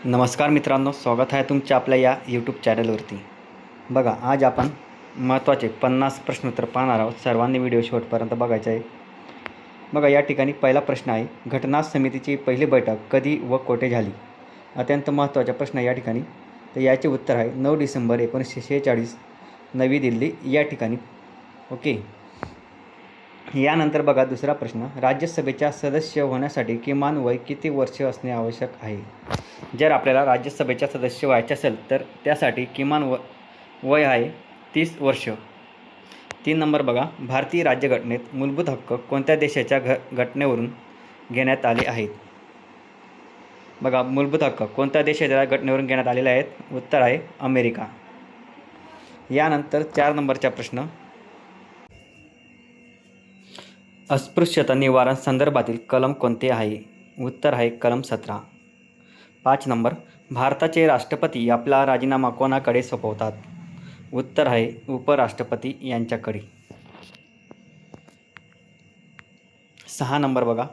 नमस्कार मित्रांनो, स्वागत आहे तुमच्या आपल्या या यूट्यूब चॅनलवरती. बघा, आज आपण महत्त्वाचे 50 प्रश्नोत्तर पाहणार आहोत. सर्वांनी व्हिडिओ शेवटपर्यंत बघायचा आहे. बघा, या ठिकाणी पहिला प्रश्न आहे, घटना समितीची पहिली बैठक कधी व कोठे झाली? अत्यंत महत्त्वाचा प्रश्न आहे या ठिकाणी. तर याचे उत्तर आहे 9 डिसेंबर 1946 नवी दिल्ली या ठिकाणी. ओके. यानंतर बघा दुसरा प्रश्न, राज्यसभेच्या सदस्य होण्यासाठी किमान वय किती वर्ष असणे आवश्यक आहे? जर आपल्याला राज्यसभेच्या सदस्य व्हायचे असेल तर त्यासाठी किमान वय आहे 30 वर्ष. 3 नंबर बघा, भारतीय राज्यघटनेत मूलभूत हक्क कोणत्या देशाच्या घटनेवरून घेण्यात आले आहेत? बघा, मूलभूत हक्क कोणत्या देशाच्या घटनेवरून घेण्यात आलेले आहेत? उत्तर आहे अमेरिका. यानंतर 4 नंबरचा प्रश्न, अस्पृश्यता निवारण संदर्भातील कलम कोणते आहे? उत्तर आहे कलम 17. 5 नंबर, भारताचे राष्ट्रपती आपला राजीनामा कोणाकडे सोपवतात? उत्तर आहे उपराष्ट्रपती यांच्याकडे. 6 नंबर बघा,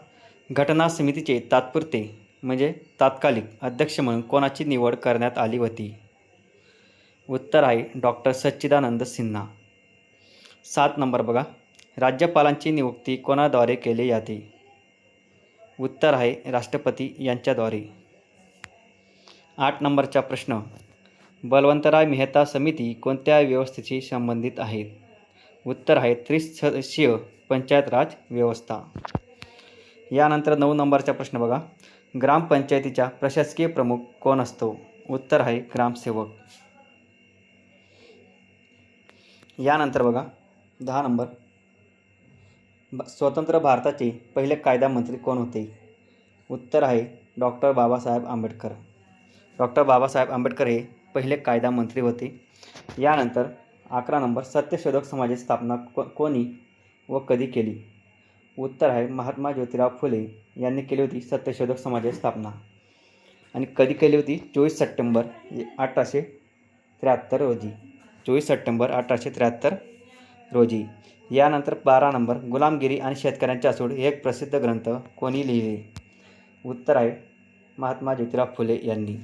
घटना समितीचे तात्पुरते म्हणजे तात्कालिक अध्यक्ष म्हणून कोणाची निवड करण्यात आली होती? उत्तर आहे डॉक्टर सच्चिदानंद सिन्हा. 7 नंबर बघा, राज्यपालांची नियुक्ती कोणाद्वारे केली जाते? उत्तर आहे राष्ट्रपती यांच्याद्वारे. 8 नंबरचा प्रश्न, बलवंतराय मेहता समिती कोणत्या व्यवस्थेशी संबंधित आहेत? उत्तर आहे त्रिसदस्यीय पंचायत राज व्यवस्था. यानंतर 9 नंबरचा प्रश्न बघा, ग्रामपंचायतीचा प्रशासकीय प्रमुख कोण असतो? उत्तर आहे ग्रामसेवक. यानंतर बघा 10 नंबर, स्वतंत्र भारताचे पहिले कायदा मंत्री कोण होते? उत्तर आहे डॉक्टर बाबासाहेब आंबेडकर. डॉक्टर बाबासाहेब आंबेडकर हे पहिले कायदा मंत्री होते. यानंतर 11 नंबर, सत्यशोधक समाजाची स्थापना कोणी व कधी केली? उत्तर आहे महात्मा ज्योतिराव फुले यांनी केली होती सत्यशोधक समाजाची स्थापना. आणि कधी केली होती? 24 सप्टेंबर 1873 रोजी. 24 सप्टेंबर 1873 रोजी. यानंतर 12 नंबर, गुलामगिरी आणि शेतकऱ्यांचा सूड हे एक प्रसिद्ध ग्रंथ कोणी लिहिले? उत्तर आहे महात्मा ज्योतिराव फुले यांनी.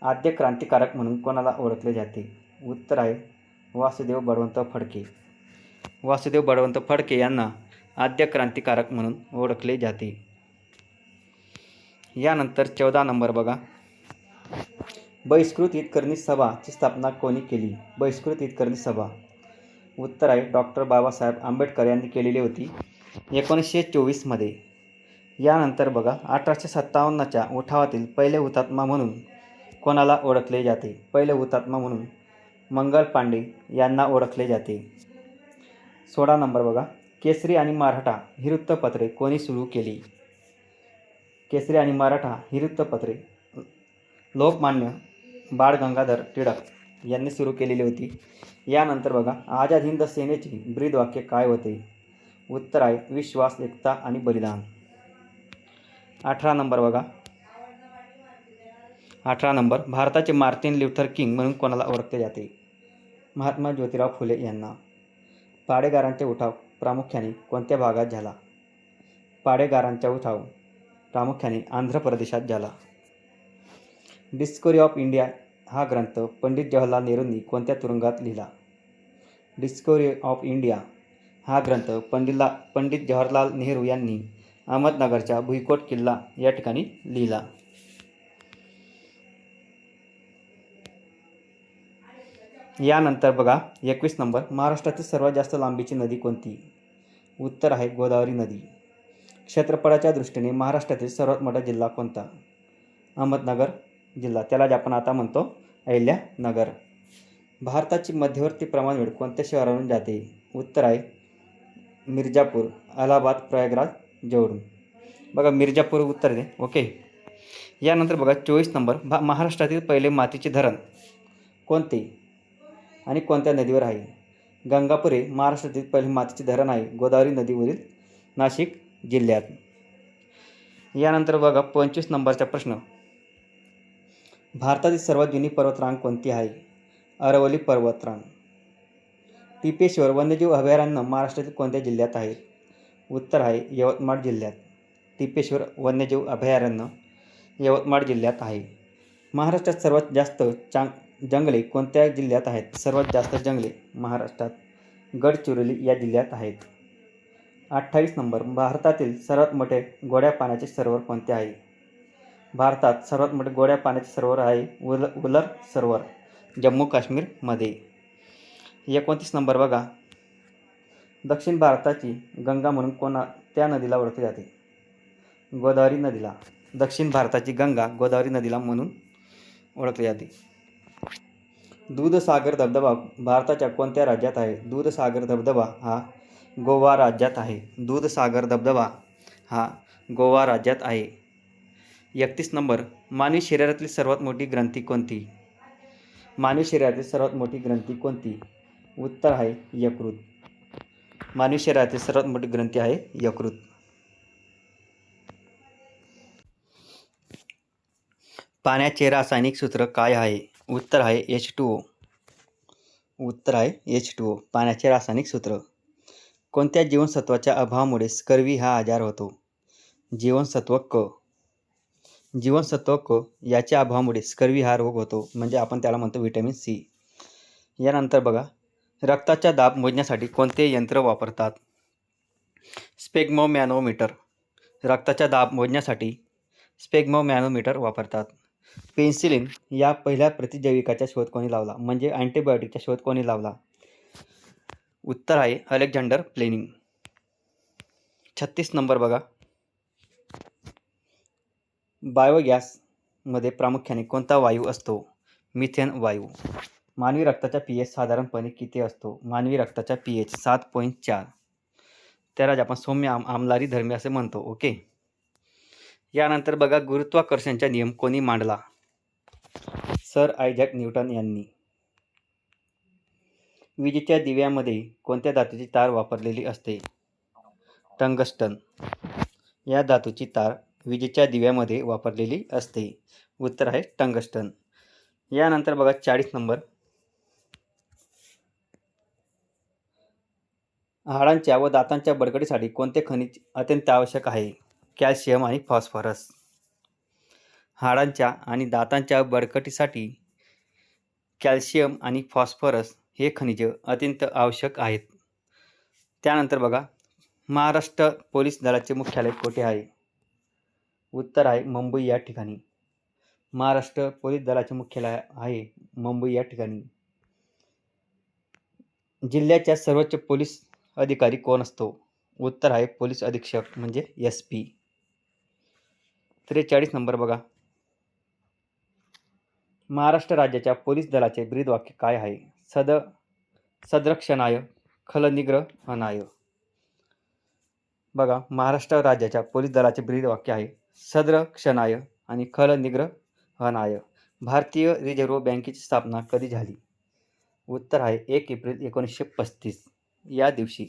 आद्य क्रांतिकारक म्हणून कोणाला ओळखले जाते? उत्तर आहे वासुदेव बळवंत फडके. वासुदेव बळवंत फडके यांना आद्य क्रांतिकारक म्हणून ओळखले जाते. यानंतर 14 नंबर बघा, बहिष्कृत हितकर्णी सभाची स्थापना कोणी केली? बहिष्कृत हितकर्णी सभा. उत्तर आहे डॉक्टर बाबासाहेब आंबेडकर यांनी केलेली होती 1924 मध्ये. यानंतर बघा 1857च्या उठावातील पहिले हुतात्मा म्हणून कोणाला ओळखले जाते? पहिले हुतात्मा म्हणून मंगल पांडे यांना ओळखले जाते. 16 नंबर बघा, केसरी आणि मराठा ही वृत्तपत्रे कोणी सुरू केली? केसरी आणि मराठा ही वृत्तपत्रे लोकमान्य बाळ गंगाधर टिळक यांनी सुरू केलेली होती. यानंतर बघा, आझाद हिंद सेनेचे ब्रीदवाक्य काय होते? उत्तर आहे विश्वास, एकता आणि बलिदान. 18 नंबर बघा, 18 नंबर, भारताचे मार्टिन ल्यूथर किंग म्हणून कोणाला ओळखले जाते? महात्मा ज्योतिराव फुले यांना. पाडेगारांचा उठाव प्रामुख्याने कोणत्या भागात झाला? पाडेगारांचा उठाव प्रामुख्याने आंध्र प्रदेशात झाला. डिस्कवरी ऑफ इंडिया हा ग्रंथ पंडित जवाहरलाल नेहरूंनी कोणत्या तुरुंगात लिहिला? डिस्कवरी ऑफ इंडिया हा ग्रंथ पंडित जवाहरलाल नेहरू यांनी अहमदनगरच्या भुईकोट किल्ला या ठिकाणी लिहिला. यानंतर बघा 21 नंबर, महाराष्ट्रातील सर्वात जास्त लांबीची नदी कोणती? उत्तर आहे गोदावरी नदी. क्षेत्रफळाच्या दृष्टीने महाराष्ट्रातील सर्वात मोठा जिल्हा कोणता? अहमदनगर जिल्हा, त्याला आपण आता म्हणतो अहिल्यानगर. भारताची मध्यवर्ती प्रमाणवेळ कोणत्या शहरावरून जाते? उत्तर आहे मिर्जापूर, अलाहाबाद, प्रयागराज जवळून. बघा मिर्जापूर उत्तर आहे. ओके. यानंतर बघा 24 नंबर, महाराष्ट्रातील पहिले मातीचे धरण कोणते आणि कोणत्या नदीवर आहे? गंगापूर हे महाराष्ट्रातील पहिले मातीचे धरण आहे गोदावरी नदीवरील नाशिक जिल्ह्यात. यानंतर बघा 25 नंबरचा प्रश्न, भारतातील सर्वात जुनी पर्वतरांग कोणती आहे? अरवली पर्वतरांग. टिपेश्वर वन्यजीव अभयारण्य महाराष्ट्रातील कोणत्या जिल्ह्यात आहे? उत्तर आहे यवतमाळ जिल्ह्यात. टिपेश्वर वन्यजीव अभयारण्य यवतमाळ जिल्ह्यात आहे. महाराष्ट्रात सर्वात जास्त जंगले कोणत्या जिल्ह्यात आहेत? सर्वात जास्त जंगले महाराष्ट्रात गडचिरोली या जिल्ह्यात आहेत. 28 नंबर, भारतातील सर्वात मोठे गोड्या पाण्याचे सरोवर कोणते आहे? भारतात सर्वात मोठे गोड्या पाण्याचे सरोवर आहे उलर सरोवर, जम्मू काश्मीरमध्ये. 29 नंबर बघा, दक्षिण भारताची गंगा म्हणून त्या नदीला ओळखले जाते? गोदावरी नदीला. दक्षिण भारताची गंगा गोदावरी नदीला म्हणून ओळखले जाते. दूधसागर धबधबा भारताच्या कोणत्या राज्यात आहे? दूधसागर धबधबा हा गोवा राज्यात आहे. दूधसागर धबधबा हा गोवा राज्यात आहे. 31 नंबर, मानवी शरीरातील सर्वात मोठी ग्रंथी कोणती? मानवी शरीरातील सर्वात मोठी ग्रंथी कोणती? उत्तर आहे यकृत. मानवी शरीरातील सर्वात मोठी ग्रंथी आहे यकृत. पाण्याचे रासायनिक सूत्र काय आहे? उत्तर आहे H2O. उत्तर आहे H2O, पाण्याचे रासायनिक सूत्र. कोणत्या जीवनसत्वाच्या अभावामुळे स्कर्वी हा आजार होतो? जीवनसत्व क. जीवनसत्व क याच्या अभावामुळे स्कर्वी हा रोग होतो, म्हणजे आपण त्याला म्हणतो व्हिटॅमिन सी. यानंतर बघा, रक्ताचा दाब मोजण्यासाठी कोणते यंत्र वापरतात? स्पेग्मोमॅनोमीटर. रक्ताचा दाब मोजण्यासाठी स्पेग्मोमॅनोमीटर वापरतात. पेन्सिलिन या पहिल्या प्रतिजैविकाचा शोध कोणी लावला? म्हणजे अँटीबायोटिकचा शोध कोणी लावला? उत्तर आहे अलेक्झांडर फ्लेमिंग. 36 नंबर बघा, बायोगॅसमध्ये प्रामुख्याने कोणता वायू असतो? मिथेन वायू. मानवी रक्ताचा pH साधारणपणे किती असतो? मानवी रक्ताचा pH 7.4. त्यालाच आपण सौम्य आम्लारी धर्मी असे म्हणतो. ओके. यानंतर बघा, गुरुत्वाकर्षणाचा नियम कोणी मांडला? सर आयझॅक न्यूटन यांनी. विजेच्या दिव्यामध्ये कोणत्या धातूची तार वापरलेली असते? टंगस्टन. या धातूची तार विजेच्या दिव्यामध्ये वापरलेली असते. उत्तर आहे टंगस्टन. यानंतर बघा 40 नंबर, हाडांच्या व दातांच्या बळकटीसाठी कोणते खनिज अत्यंत आवश्यक आहे? कॅल्शियम आणि फॉस्फरस. हाडांच्या आणि दातांच्या बळकटीसाठी कॅल्शियम आणि फॉस्फरस हे खनिज अत्यंत आवश्यक आहेत. त्यानंतर बघा, महाराष्ट्र पोलीस दलाचे मुख्यालय कोठे आहे? उत्तर आहे मुंबई या ठिकाणी. महाराष्ट्र पोलीस दलाचे मुख्यालय आहे मुंबई या ठिकाणी. जिल्ह्याच्या सर्वोच्च पोलीस अधिकारी कोण असतो? उत्तर आहे पोलीस अधीक्षक, म्हणजे SP. 43 नंबर बघा, महाराष्ट्र राज्याच्या पोलीस दलाचे ब्रीदवाक्य काय आहे? सदरक्षणाय खलनिग्रहणाय. बघा, महाराष्ट्र राज्याच्या पोलीस दलाचे ब्रीदवाक्य आहे सदरक्षणाय आणि खलनिग्रहणाय. भारतीय रिझर्व्ह बँकेची स्थापना कधी झाली? उत्तर आहे 1 एप्रिल 1935 या दिवशी.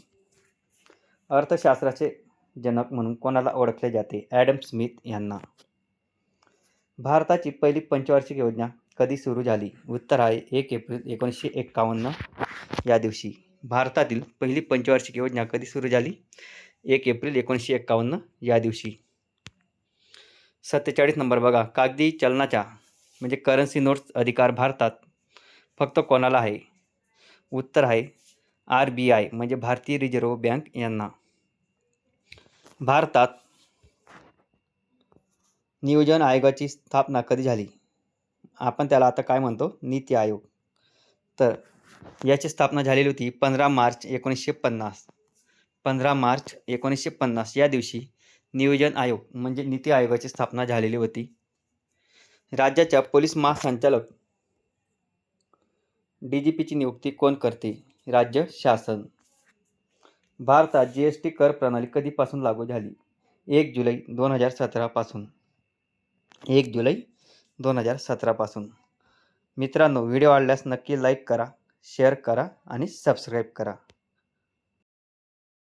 अर्थशास्त्राचे जनक म्हणून कोणाला ओळखले जाते? ॲडम स्मिथ यांना. भारताची पहिली पंचवार्षिक योजना कधी सुरू झाली? उत्तर आहे 1 एप्रिल 1951 या दिवशी. भारतातील पहिली पंचवार्षिक योजना कधी सुरू झाली? 1 एप्रिल 1951 या दिवशी. 47 नंबर बघा, कागदी चलनाचा म्हणजे करन्सी नोट्स अधिकार भारतात फक्त कोणाला आहे? उत्तर आहे RBI म्हणजे भारतीय रिझर्व्ह बँक यांना. भारतात नियोजन आयोगाची स्थापना कधी झाली? आपण त्याला आता काय म्हणतो? नीती आयोग. तर याची स्थापना झालेली होती 15 मार्च 1950. 15 मार्च 1950 या दिवशी नियोजन आयोग म्हणजे नीती आयोगाची स्थापना झालेली होती. राज्याच्या पोलीस महासंचालक DGPची नियुक्ती कोण करते? राज्य शासन. भारतात GST कर प्रणाली कधीपासून लागू झाली? 1 जुलै 2017 पासून. 1 जुलै 2017 पासून. मित्रांनो, व्हिडिओ आवडल्यास नक्की लाईक करा, शेअर करा आणि सबस्क्राईब करा.